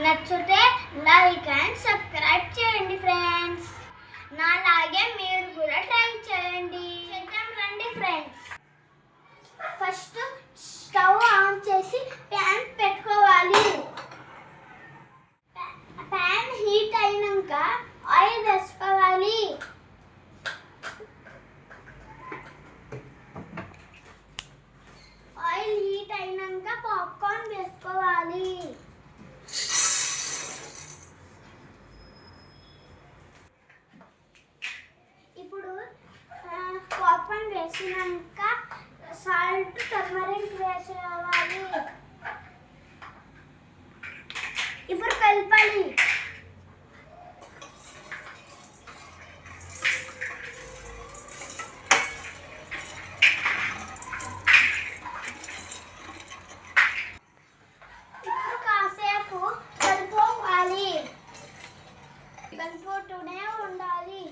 నచ్చితే like and subscribe చేయండి friends. నాలాగే మీరు కూడా ట్రై చేయండి. చేద్దాం రండి ఫ్రెండ్స్. ఫస్ట్ స్టవ్ ఆన్ చేసి ప్యాన్ పెట్టుకోవాలి. ప్యాన్ హీట్ అయినాక ఆయిల్ వేసుకోవాలి. ఆయిల్ హీట్ అయినాక పాప్కార్న్ వేసుకోవాలి. ఇప్పుడు పాప్కార్న్ వేసినాక సాల్ట్ టర్మరిక్ వేసుకోవాలి. ఇప్పుడు కలపాలి. ఇప్పుడు కాసేపు కలుపుకోవాలి. కలుపుతూనే ఉండాలి.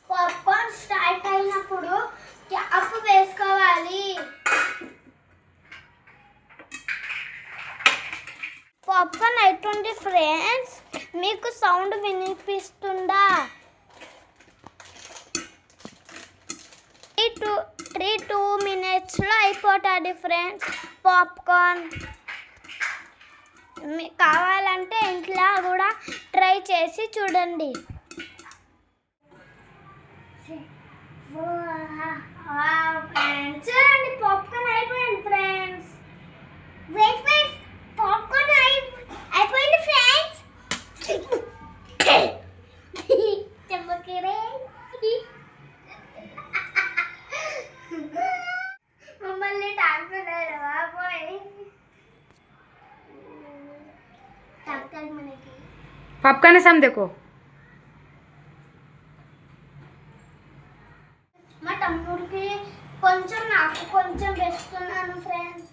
పాప్కార్న్ స్టార్ట్ అయినప్పుడు క్యాప్ వేసుకోవాలి. పాప్కార్న్ అవుతుంది ఫ్రెండ్స్. మీకు సౌండ్ వినిపిస్తుందా? 2 మినిట్స్లో అయిపోతుంది ఫ్రెండ్స్ పాప్కార్న్. మీకు కావాలంటే ఇంట్లో కూడా ట్రై చేసి చూడండి. చూడండి పాప్కార్న్ అయిపోయింది ఫ్రెండ్స్. పాప్కార్న్ అయిపోయింది ఫ్రెండ్స్. మమ్మల్ని తాకుతున్నారు బాబోయ్. తాకుతారు మనకి. पॉपकॉर्न सम देखो. మా తమ్ముడికి కొంచెం నాకు కొంచెం వేస్తున్నాను ఫ్రెండ్స్.